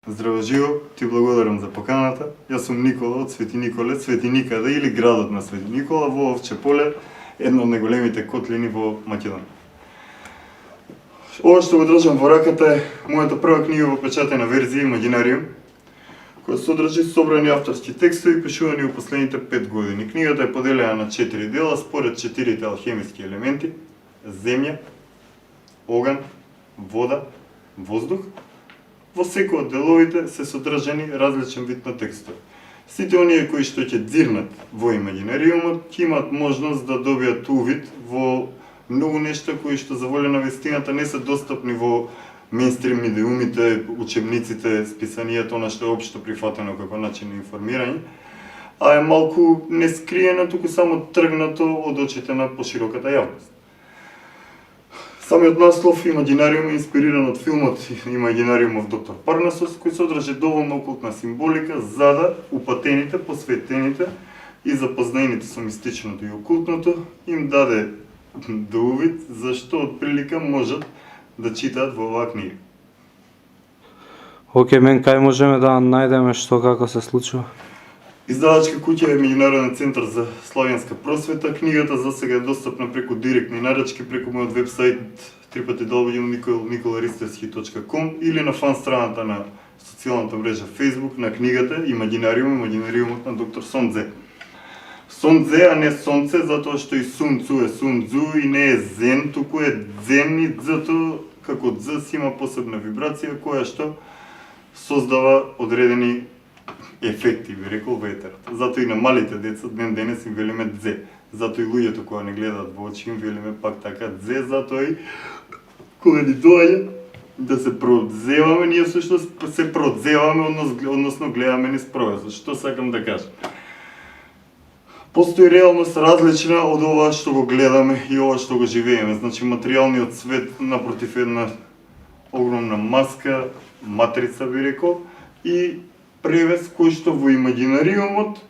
Здраво живо, ти благодарам за поканата. Јас сум Никола од Свети Николе, Свети Никаде или градот на Свети Никола во Овче поле, една од најголемите котлини во Македонија. Ова што го држам во раката е мојата прва книга во печатена верзија Имагинариум, која содржи собрани авторски текстови пишувани во последните 5 години. Книгата е поделена на 4 дела според 4 алхемиски елементи: земја, оган, вода, воздух. Во секој од деловите се содржани различен вид на текстови. Сите оние кои што ќе дзирнат во Имагинариумот ќе имаат можност да добијат увид во многу нешта кои што за воля на вистината не се достапни во мејнстрим идеумите, учебниците, списанијата, она што е општо прифатено како начин на информирање, а е малку не скриено, туку само тргнато од очите на пошироката јавност. Самиот наслов Имагинариум е инспириран од филмот Имагинариумов доктор Парнасос, кој содржи доволно окултна символика за да упатените, посветените и запознаените со мистичното и окултното им даде до увид зашто од прилика можат да читаат во оваа книга. Океј, мен кај можеме да најдеме што како се случува? Издавачка куќа е Меѓународен центар за славенска просвета. Книгата за сега е достапна преку директни нарачки преку мојот вебсайт www.nikolaristovski.com или на фан страната на социјалната мрежа Facebook на книгата Имагинариум, Имагинариумот на доктор Сон Дзе. Сон Дзе, а не Сонце, затоа што и Сун Цу е Сун Дзу и не е Зен, туку е Дзен и Дзето како Дз си има посебна вибрација која што создава одредени ефекти, би рекол, во етерот. Затоа и на малите деца ден денес им велиме Дзе. Затоа и луѓето кога не гледаат во очи им велиме пак така Дзе, затоа и кога ни доаѓа да се продзеваме, ние всушност се продзеваме, односно гледаме низ провезот. Што сакам да кажам? Постои реалност различна од ова што го гледаме и ова што го живееме. Значи материјалниот свет напротив една огромна маска, матрица би рекол, и превес кој што во Имагинариумот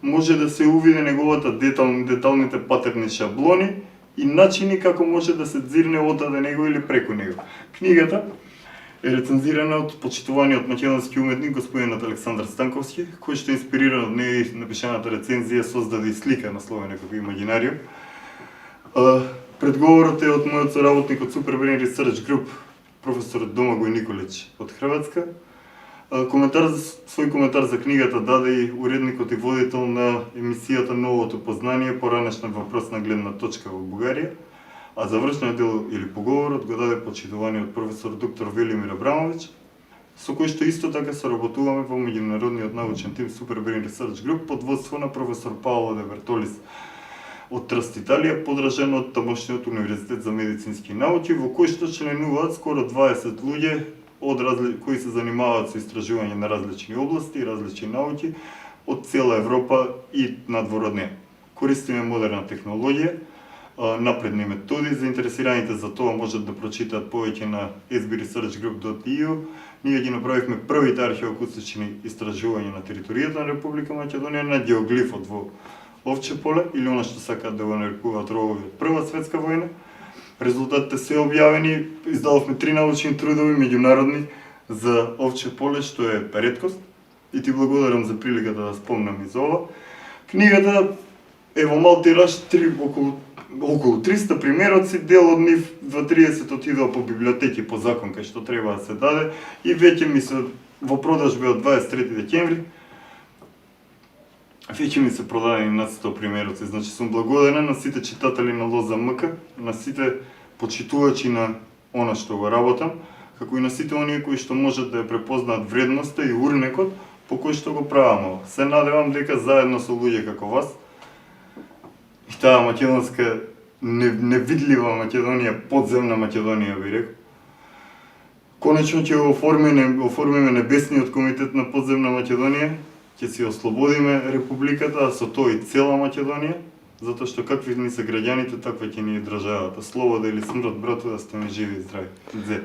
може да се увиде неговата деталните патерни шаблони и начини како може да се дзирне одаде него или преку него. Книгата е рецензирана од почитуваниот македонски уметник господинот Александар Станковски, кој што инспириран од неј напишаната рецензија создаде и слика насловена како Имагинариум. Предговорот е од мојот соработник од Super Brain Research Group, професорот Домагој Николич од Хрватска. Свој коментар за книгата даде и уредникот и водител на емисијата Новото познание, поранешна въпросна гледна точка во Бугарија, а завршниот дел или поговорот го даде почитуваниот професор доктор Велимир Абрамович, со кој што исто така соработуваме во меѓународниот научен тим Super Brain Research Group под водство на професор Паоло де Бертолис од Трст, Италија, подржан од тамошниот универзитет за медицински науки, во кој што членуваат скоро 20 луѓе кои се занимаваат со истражување на различни области и различни науки од цела Европа и надвор од неа. Користиме модерна технологија, напредни методи, заинтересираните за тоа можат да прочитаат повеќе на sbresearchgroup.eu. Ние ги направивме првите археоакустични истражувања на територијата на Република Македонија на геоглифот во Овче поле или она што сакаат да го нарекуваат ровови од Прва светска војна. Резултатите се објавени, издававме 3 научни трудови меѓународни за Овче поле, што е реткост, и ти благодарам за приликата да спомнам и за ова. Книгата е во мал тираж, околу 300 примероци, дел од нив 20 отидоа по библиотеки по закон кај што треба да се даде и веќе ми се во продажби од 23 декември веќе ми се продадени над 100 примероци. Значи сум благодарен на сите читатели на Лоза МК, на сите почитувачи на она што го работам, како и на сите оние кои што можат да ја препознаат вредноста и урнекот по кој што го правам ова. Се надевам дека заедно со луѓе како вас и таа македонска невидлива Македонија, подземна Македонија би рекол, конечно ќе оформиме небесниот комитет на подземна Македонија, ќе си ослободиме републиката, а со тоа и цела Македонија, затоа што какви ни се граѓаните, таква ќе ни е државата. Слобода или смрт, брату, да сте ми живи и здрави. Дзе.